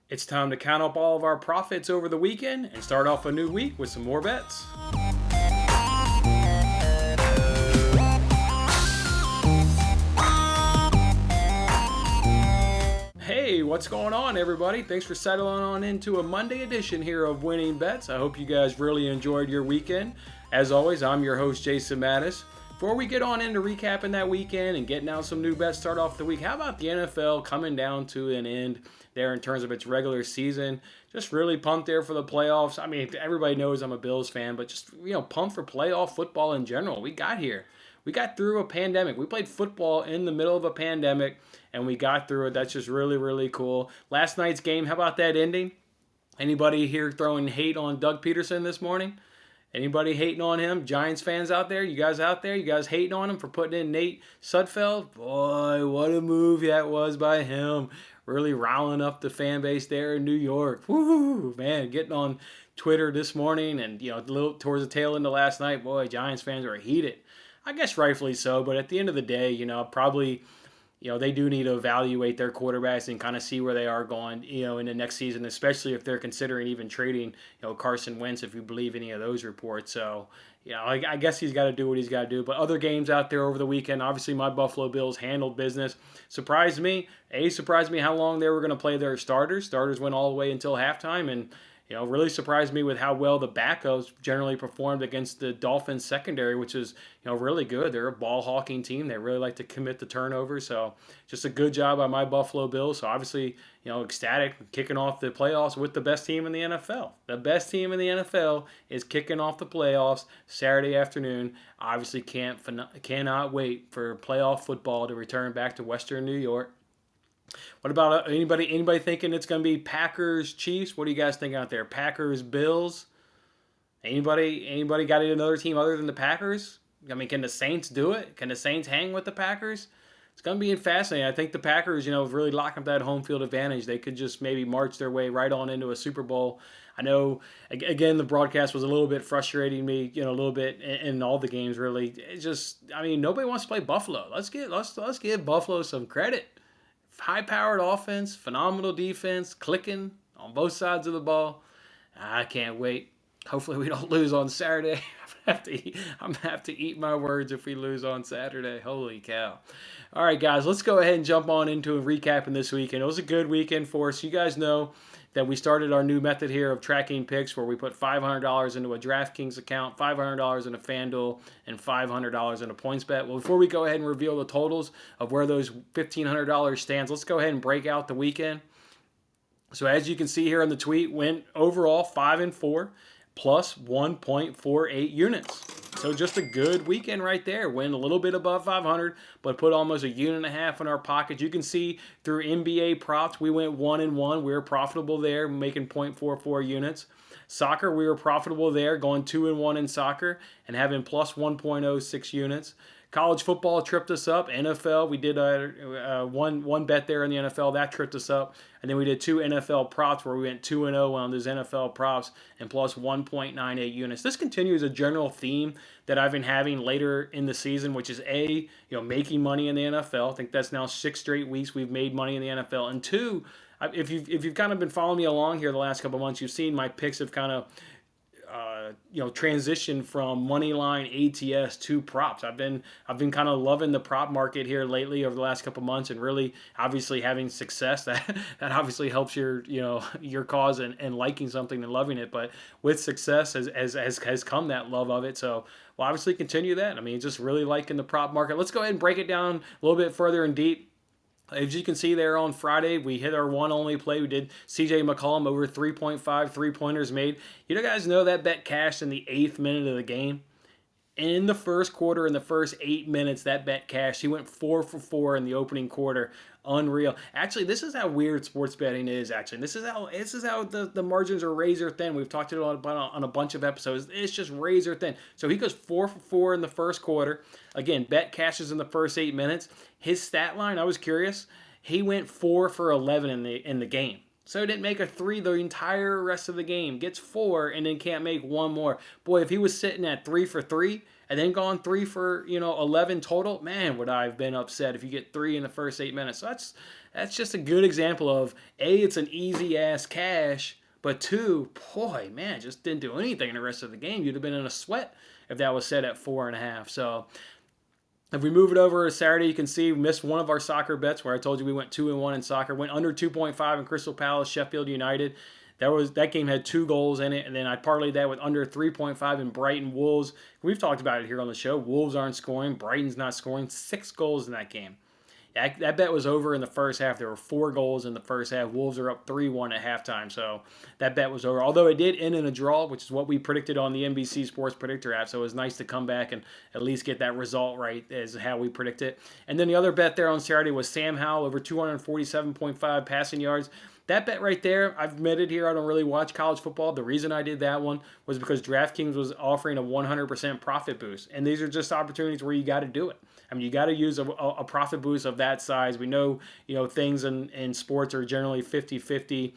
It's time to count up all of our profits over the weekend and start off a new week with some more bets. Hey, what's going on, everybody? Thanks for settling on into a Monday edition here of Winning Bets. I hope you guys really enjoyed your weekend. As always, I'm your host, Jason Mattis. Before we get on into recapping that weekend and getting out some new bets, start off the week, how about the NFL coming down to an end there in terms of its regular season? Just really pumped there for the playoffs. I mean, everybody knows I'm a Bills fan, but just, pumped for playoff football in general. We got here. We got through a pandemic. We played football in the middle of a pandemic, and we got through it. That's just really, really cool. Last night's game, how about that ending? Anybody here throwing hate on Doug Peterson this morning? Anybody hating on him? Giants fans out there? You guys out there? You guys hating on him for putting in Nate Sudfeld? Boy, what a move that was by him. Really riling up the fan base there in New York. Woo, man, getting on Twitter this morning and, a little towards the tail end of last night, boy, Giants fans were heated. I guess rightfully so, but at the end of the day, probably they do need to evaluate their quarterbacks and kind of see where they are going, in the next season, especially if they're considering even trading, Carson Wentz, if you believe any of those reports. So, I guess he's got to do what he's got to do. But other games out there over the weekend, obviously my Buffalo Bills handled business. Surprised me how long they were going to play their starters. Starters went all the way until halftime, and really surprised me with how well the backups generally performed against the Dolphins secondary, which is, really good. They're a ball hawking team. They really like to commit the turnovers. So just a good job by my Buffalo Bills. So obviously, ecstatic, kicking off the playoffs with the best team in the NFL. The best team in the NFL is kicking off the playoffs Saturday afternoon. Obviously cannot wait for playoff football to return back to Western New York. What about anybody thinking it's going to be Packers, Chiefs? What do you guys think out there? Packers, Bills? Anybody got another team other than the Packers? I mean, can the Saints do it? Can the Saints hang with the Packers? It's going to be fascinating. I think the Packers, really locking up that home field advantage. They could just maybe march their way right on into a Super Bowl. I know, again, the broadcast was a little bit frustrating me, a little bit in all the games, really. It's just, nobody wants to play Buffalo. Let's give Buffalo some credit. High-powered offense, phenomenal defense, clicking on both sides of the ball. I can't wait. Hopefully we don't lose on Saturday. I'm gonna have to eat my words if we lose on Saturday. Holy cow. All right, guys, let's go ahead and jump on into recapping this weekend. It was a good weekend for us. You guys know that we started our new method here of tracking picks where we put $500 into a DraftKings account, $500 in a FanDuel, and $500 in a PointsBet. Well, before we go ahead and reveal the totals of where those $1,500 stands, let's go ahead and break out the weekend. So as you can see here on the tweet, went overall 5-4 plus 1.48 units. So just a good weekend right there. Went a little bit above 500, but put almost a unit and a half in our pocket. You can see through NBA props, we went 1-1. We were profitable there, making 0.44 units. Soccer, we were profitable there, going 2-1 in soccer and having plus 1.06 units. College football tripped us up. NFL, we did one bet there in the NFL. That tripped us up. And then we did two NFL props where we went 2-0 on those NFL props and plus 1.98 units. This continues a general theme that I've been having later in the season, which is making money in the NFL. I think that's now 6 straight weeks we've made money in the NFL. And 2, if you've kind of been following me along here the last couple of months, you've seen my picks have kind of transition from money line ATS to props. I've been kind of loving the prop market here lately over the last couple months, and really obviously having success. That obviously helps your cause and liking something and loving it. But with success has come that love of it. So we'll obviously continue that. Just really liking the prop market. Let's go ahead and break it down a little bit further and deep. As you can see there on Friday, we hit our one only play. We did CJ McCollum over 3.5 3-pointers made. You guys know that bet cashed in the 8th minute of the game. In the first quarter, in the first 8 minutes, that bet cashed. He went 4 for 4 in the opening quarter. Unreal. Actually, this is how weird sports betting is. Actually, this is how the margins are razor thin. We've talked about it on a bunch of episodes. It's just razor thin. So he goes 4 for 4 in the first quarter. Again, bet cashes in the first 8 minutes. His stat line, I was curious. He went 4 for 11 in the game. So he didn't make a 3 the entire rest of the game. Gets 4 and then can't make one more. Boy, if he was sitting at 3 for 3 and then gone 3 for 11 total, man, would I have been upset if you get 3 in the first 8 minutes. So that's just a good example of A, it's an easy ass cash, but two, boy, man, just didn't do anything the rest of the game. You'd have been in a sweat if that was set at 4.5. So if we move it over to Saturday, you can see we missed one of our soccer bets where I told you we went 2-1 in soccer. Went under 2.5 in Crystal Palace, Sheffield United. That game had 2 goals in it, and then I parlayed that with under 3.5 in Brighton Wolves. We've talked about it here on the show. Wolves aren't scoring, Brighton's not scoring. 6 goals in that game. That bet was over in the first half. There were 4 goals in the first half. Wolves are up 3-1 at halftime, so that bet was over. Although it did end in a draw, which is what we predicted on the NBC Sports Predictor app, so it was nice to come back and at least get that result right as how we predict it. And then the other bet there on Saturday was Sam Howell over 247.5 passing yards. That bet right there, I've admitted here I don't really watch college football. The reason I did that one was because DraftKings was offering a 100% profit boost. And these are just opportunities where you got to do it. I mean, you got to use a profit boost of that size. We know, things in sports are generally 50-50.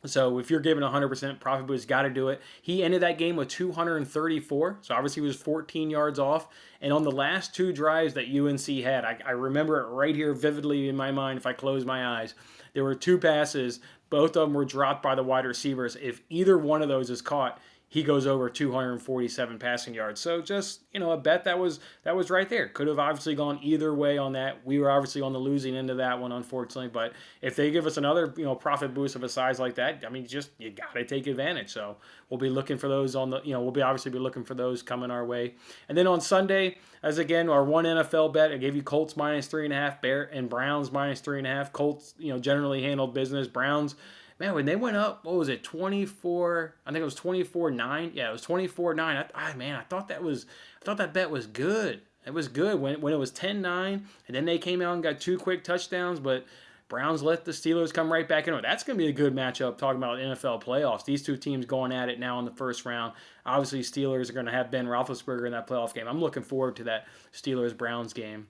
So if you're given 100% profit boost, got to do it. He ended that game with 234. So obviously he was 14 yards off. And on the last 2 drives that UNC had, I remember it right here vividly in my mind if I close my eyes. There were 2 passes. Both of them were dropped by the wide receivers. If either one of those is caught, he goes over 247 passing yards. So just, a bet that was right there. Could have obviously gone either way on that. We were obviously on the losing end of that one, unfortunately. But if they give us another, profit boost of a size like that, I mean, you got to take advantage. So we'll be looking for those we'll be obviously be looking for those coming our way. And then on Sunday, as again, our one NFL bet, I gave you Colts -3.5, and Browns -3.5. Colts, generally handled business. Browns, man, when they went up, what was it, 24? I think it was 24-9. Yeah, it was 24-9. I thought that bet was good. It was good when it was 10-9, and then they came out and got 2 quick touchdowns, but Browns let the Steelers come right back in. That's going to be a good matchup, talking about NFL playoffs. These 2 teams going at it now in the first round. Obviously, Steelers are going to have Ben Roethlisberger in that playoff game. I'm looking forward to that Steelers-Browns game.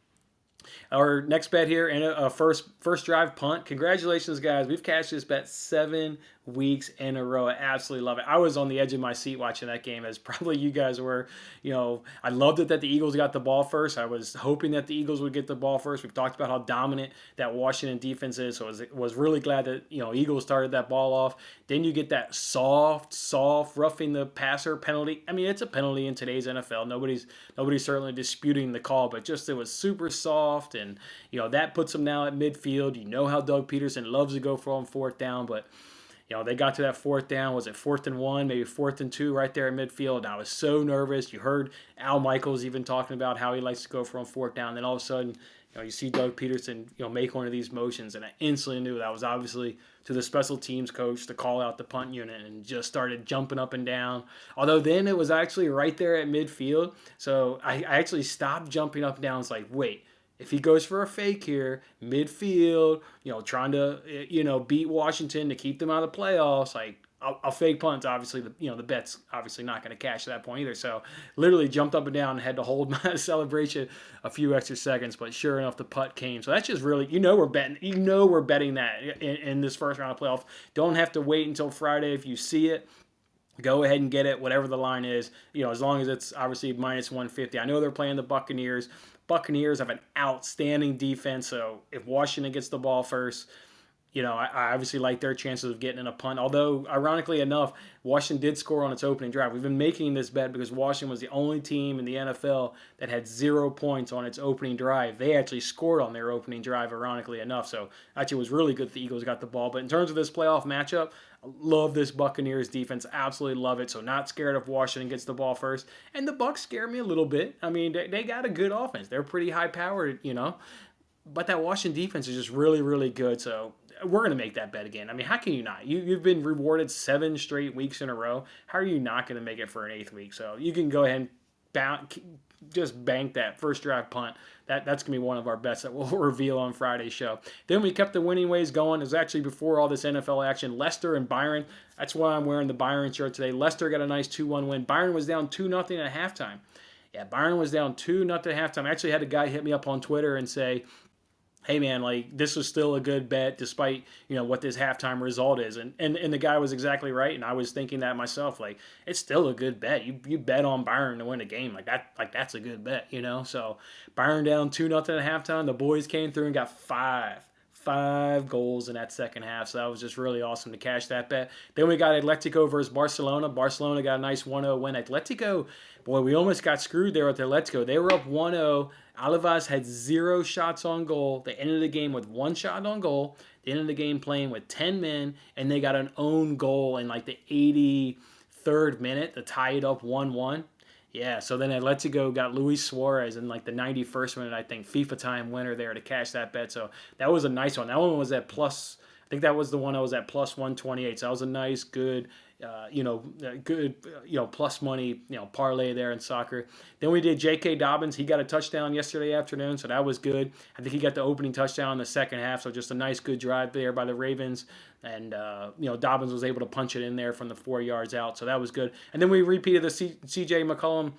Our next bet here, and a first drive punt. Congratulations, guys. We've cashed this bet 7 weeks in a row. I absolutely love it. I was on the edge of my seat watching that game, as probably you guys were. I loved it that the Eagles got the ball first. I was hoping that the Eagles would get the ball first. We've talked about how dominant that Washington defense is, so I was really glad that Eagles started that ball off. Then you get that soft roughing the passer penalty. I mean, it's a penalty in today's NFL. Nobody's certainly disputing the call, but just it was super soft, and that puts them now at midfield. You know how Doug Peterson loves to go for on 4th down, but they got to that 4th down. Was it 4th and 1, maybe 4th and 2 right there at midfield? And I was so nervous. You heard Al Michaels even talking about how he likes to go for on 4th down. Then all of a sudden, you see Doug Peterson, make one of these motions, and I instantly knew that was obviously to the special teams coach to call out the punt unit, and just started jumping up and down. Although then it was actually right there at midfield, so I actually stopped jumping up and down. It's like, wait. If he goes for a fake here, midfield, trying to, beat Washington to keep them out of the playoffs, like a fake punt, obviously, the bet's obviously not going to cash at that point either. So literally jumped up and down and had to hold my celebration a few extra seconds, but sure enough, the putt came. So that's just really, we're betting, we're betting that in this first round of playoff. Don't have to wait until Friday. If you see it, go ahead and get it, whatever the line is, as long as it's obviously -150. I know they're playing the Buccaneers. Buccaneers have an outstanding defense, so if Washington gets the ball first, I obviously like their chances of getting in a punt. Although, ironically enough, Washington did score on its opening drive. We've been making this bet because Washington was the only team in the NFL that had 0 points on its opening drive. They actually scored on their opening drive, ironically enough. So, actually, it was really good that the Eagles got the ball. But in terms of this playoff matchup, I love this Buccaneers defense. Absolutely love it. So, not scared if Washington gets the ball first. And the Bucs scare me a little bit. I mean, they got a good offense. They're pretty high-powered, But that Washington defense is just really, really good. So, we're going to make that bet again. I mean, how can you not? You've been rewarded 7 straight weeks in a row. How are you not going to make it for an 8th week? So you can go ahead and just bank that first drive punt. That's going to be one of our bets that we'll reveal on Friday's show. Then we kept the winning ways going. It was actually before all this NFL action. Leicester and Byron. That's why I'm wearing the Byron shirt today. Leicester got a nice 2-1 win. Byron was down 2-0 at halftime. Yeah, Byron was down 2-0 at halftime. I actually had a guy hit me up on Twitter and say, hey man, like this was still a good bet despite, what this halftime result is. And the guy was exactly right. And I was thinking that myself, like it's still a good bet. You bet on Byron to win a game that's a good bet, So Byron down 2-0 at halftime. The boys came through and got 5 goals in that second half. So that was just really awesome to cash that bet. Then we got Atletico versus Barcelona. Barcelona got a nice 1-0 win. Atletico, boy, we almost got screwed there with Atletico. They were up 1-0. Alvarez had 0 shots on goal. They ended the game with 1 shot on goal. They ended the game playing with 10 men, and they got an own goal in like the 83rd minute to tie it up 1-1. Yeah, so then Atletico got Luis Suarez in like the 91st minute, I think, FIFA time winner there to cash that bet. So that was a nice one. That one was at plus, I think that was the one that was at plus 128. So that was a nice, good, plus money, parlay there in soccer. Then we did J.K. Dobbins. He got a touchdown yesterday afternoon, so that was good. I think he got the opening touchdown in the second half, so just a nice, good drive there by the Ravens. And, Dobbins was able to punch it in there from the 4 yards out, so that was good. And then we repeated the C.J. McCollum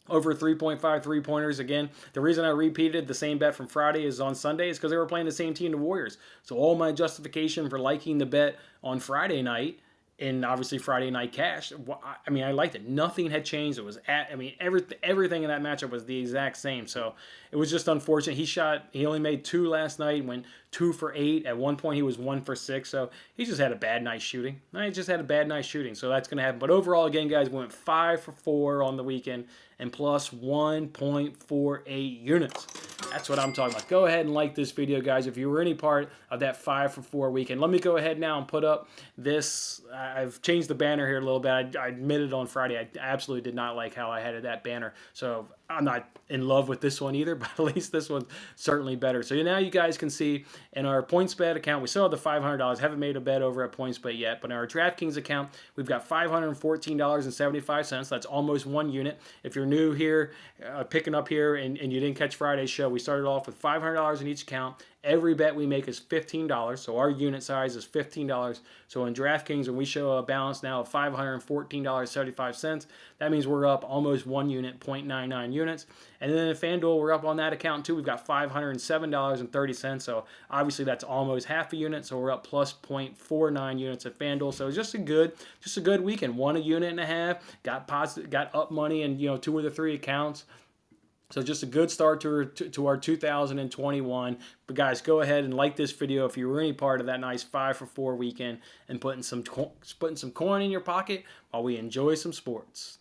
over 3.5 3-pointers again. The reason I repeated the same bet from Friday is on Sunday is because they were playing the same team, the Warriors. So all my justification for liking the bet on Friday night, and obviously Friday night cash, I mean, I liked it. Nothing had changed. It was everything in that matchup was the exact same. So it was just unfortunate. He only made 2 last night, went 2 for 8. At one point, he was 1 for 6. So he just had a bad night shooting. So that's going to happen. But overall, again, guys, we went 5 for 4 on the weekend and plus 1.48 units. That's what I'm talking about. Go ahead and like this video, guys, if you were any part of that 5 for 4 weekend. Let me go ahead now and put up this. I've changed the banner here a little bit. I admitted on Friday I absolutely did not like how I had that banner. So I'm not in love with this one either, but at least this one's certainly better. So now you guys can see in our PointsBet account, we still have the $500. Haven't made a bet over at PointsBet yet, but in our DraftKings account, we've got $514.75. That's almost 1 unit. If you're new here, picking up here, and you didn't catch Friday's show, we started off with $500 in each account. Every bet we make is $15, so our unit size is $15. So in DraftKings, when we show a balance now of $514.75, that means we're up almost 1 unit, 0.99 units. And then in FanDuel, we're up on that account too. We've got $507.30, so obviously that's almost half a unit, so we're up plus 0.49 units at FanDuel. So it's just a good weekend. Won a unit and a half, got up money in 2 of the 3 accounts. So just a good start to our 2021. But guys, go ahead and like this video if you were any part of that nice 5 for 4 weekend and putting some coin in your pocket while we enjoy some sports.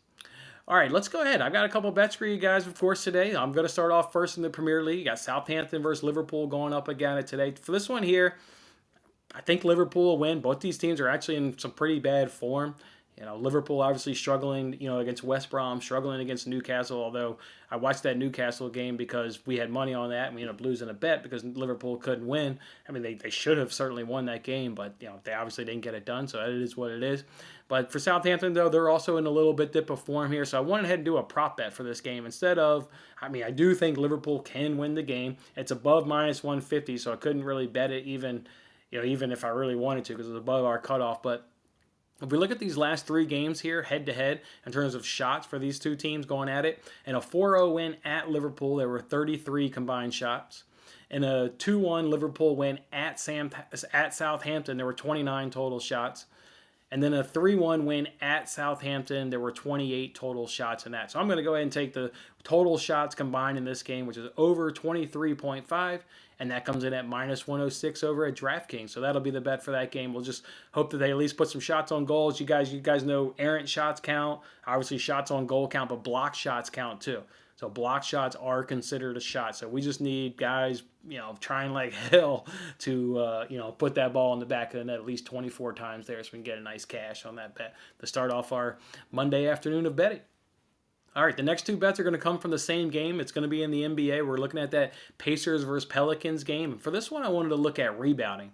All right, let's go ahead. I've got a couple bets for you guys, of course, today. I'm going to start off first in the Premier League. You got Southampton versus Liverpool going up again today. For this one here, I think Liverpool will win. Both these teams are actually in some pretty bad form. Liverpool obviously struggling, against West Brom, struggling against Newcastle, although I watched that Newcastle game because we had money on that, and we ended up losing a bet because Liverpool couldn't win. I mean, they should have certainly won that game, but, they obviously didn't get it done, so it is what it is. But for Southampton, though, they're also in a little bit dip of form here, so I went ahead and do a prop bet for this game instead of, I do think Liverpool can win the game. It's above minus 150, so I couldn't really bet it even if I really wanted to because it was above our cutoff, but if we look at these last 3 games here, head-to-head, in terms of shots for these two teams going at it, in a 4-0 win at Liverpool, there were 33 combined shots. In a 2-1 Liverpool win at Southampton, there were 29 total shots. And then a 3-1 win at Southampton, there were 28 total shots in that. So I'm going to go ahead and take the total shots combined in this game, which is over 23.5, and that comes in at minus 106 over at DraftKings. So that'll be the bet for that game. We'll just hope that they at least put some shots on goals. You guys know errant shots count, obviously shots on goal count, but block shots count too. So block shots are considered a shot. So we just need guys, trying like hell to, put that ball in the back of the net at least 24 times there so we can get a nice cash on that bet to start off our Monday afternoon of betting. All right, the next 2 bets are going to come from the same game. It's going to be in the NBA. We're looking at that Pacers versus Pelicans game. And for this one, I wanted to look at rebounding.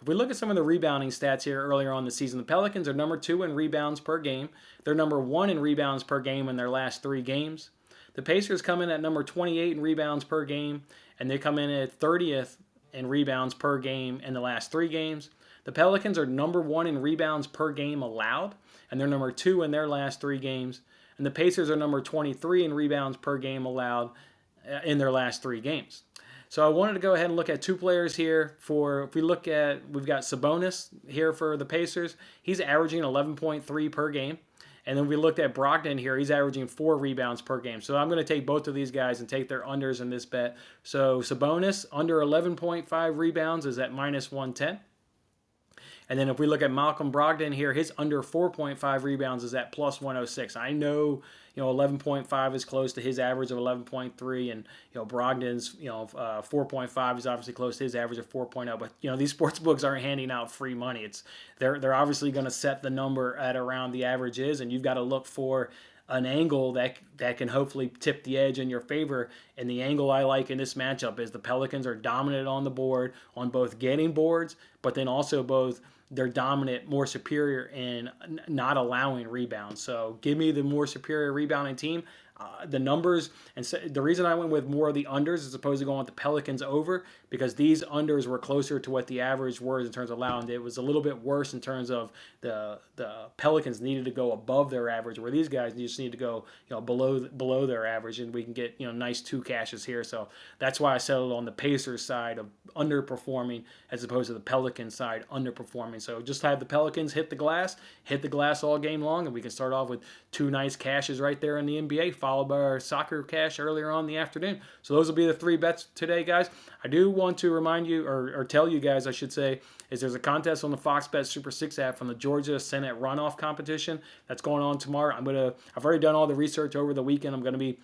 If we look at some of the rebounding stats here earlier on the season, the Pelicans are number 2 in rebounds per game. They're number 1 in rebounds per game in their last 3 games. The Pacers come in at number 28 in rebounds per game, and they come in at 30th in rebounds per game in the last 3 games. The Pelicans are number 1 in rebounds per game allowed, and they're number 2 in their last 3 games. And the Pacers are number 23 in rebounds per game allowed in their last 3 games. So I wanted to go ahead and look at 2 players here. We've got Sabonis here for the Pacers. He's averaging 11.3 per game. And then we looked at Brogdon here. He's averaging 4 rebounds per game. So I'm going to take both of these guys and take their unders in this bet. So Sabonis, under 11.5 rebounds, is at minus 110. And then if we look at Malcolm Brogdon here, his under 4.5 rebounds is at plus 106. I know, 11.5 is close to his average of 11.3, and Brogdon's 4.5 is obviously close to his average of 4.0. But these sports books aren't handing out free money. They're obviously going to set the number at around the average is, and you've got to look for an angle that can hopefully tip the edge in your favor. And the angle I like in this matchup is the Pelicans are dominant on the board on both getting boards, but then also both they're dominant, more superior in not allowing rebounds. So give me the more superior rebounding team. The numbers, and so the reason I went with more of the unders as opposed to going with the Pelicans over, because these unders were closer to what the average was in terms of allowing. It was a little bit worse in terms of the Pelicans needed to go above their average, where these guys just need to go below their average, and we can get nice 2 cashes here. So that's why I settled on the Pacers side of underperforming as opposed to the Pelicans side underperforming. So just have the Pelicans hit the glass all game long, and we can start off with 2 nice cashes right there in the NBA, followed by our soccer cash earlier on in the afternoon. So those will be the 3 bets today, guys. I do want to remind you, or tell you guys, I should say, is there's a contest on the Fox Bet Super 6 app from the Georgia Senate runoff competition that's going on tomorrow. I've already done all the research over the weekend. I'm going to be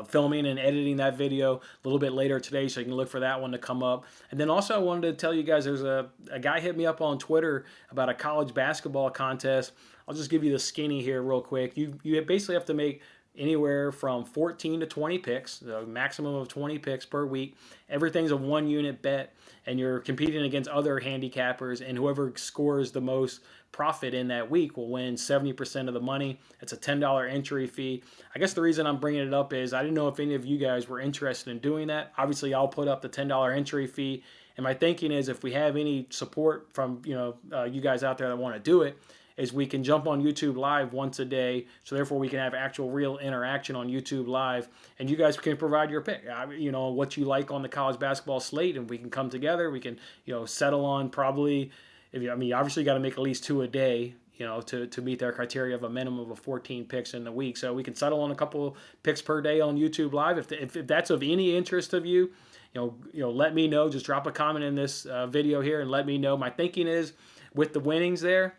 filming and editing that video a little bit later today, so you can look for that one to come up. And then also I wanted to tell you guys, there's a guy hit me up on Twitter about a college basketball contest. I'll just give you the skinny here real quick. You basically have to make anywhere from 14 to 20 picks, so maximum of 20 picks per week. Everything's a 1 unit bet, and you're competing against other handicappers, and whoever scores the most profit in that week will win 70% of the money. It's a $10 entry fee. I guess the reason I'm bringing it up is I didn't know if any of you guys were interested in doing that. Obviously, I'll put up the $10 entry fee, and my thinking is if we have any support from you guys out there that want to do it, is we can jump on YouTube Live once a day, so therefore we can have actual real interaction on YouTube Live, and you guys can provide your pick, what you like on the college basketball slate, and we can come together. We can, settle on probably, obviously you got to make at least 2 a day, to meet their criteria of a minimum of 14 picks in the week. So we can settle on a couple picks per day on YouTube Live. If that's of any interest of you, let me know. Just drop a comment in this video here and let me know. My thinking is with the winnings there,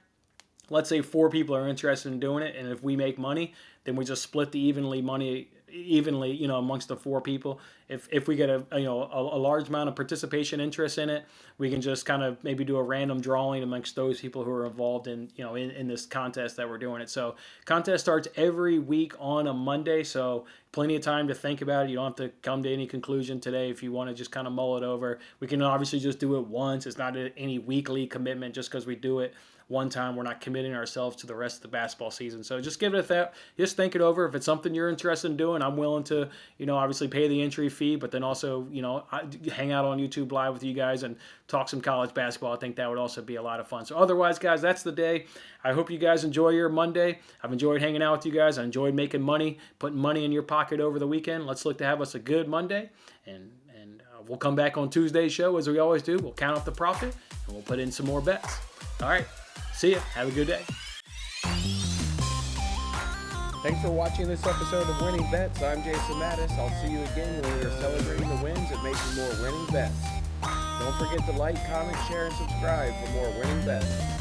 let's say 4 people are interested in doing it, and if we make money, then we just split the money evenly, amongst the 4 people. If we get a large amount of participation interest in it, we can just kind of maybe do a random drawing amongst those people who are involved in in this contest that we're doing it. So contest starts every week on a Monday, so plenty of time to think about it. You don't have to come to any conclusion today if you want to just kind of mull it over. We can obviously just do it once. It's not any weekly commitment just because we do it one time. We're not committing ourselves to the rest of the basketball season. So just give it a thought. Just think it over. If it's something you're interested in doing, I'm willing to, obviously pay the entry fee, but then also, hang out on YouTube Live with you guys and talk some college basketball. I think that would also be a lot of fun. So otherwise, guys, that's the day. I hope you guys enjoy your Monday. I've enjoyed hanging out with you guys. I enjoyed making money, putting money in your pocket over the weekend. Let's look to have us a good Monday, and we'll come back on Tuesday's show as we always do. We'll count up the profit, and we'll put in some more bets. All right. See ya. Have a good day. Thanks for watching this episode of Winning Bets. I'm Jason Mattis. I'll see you again when we are celebrating the wins and making more winning bets. Don't forget to like, comment, share, and subscribe for more winning bets.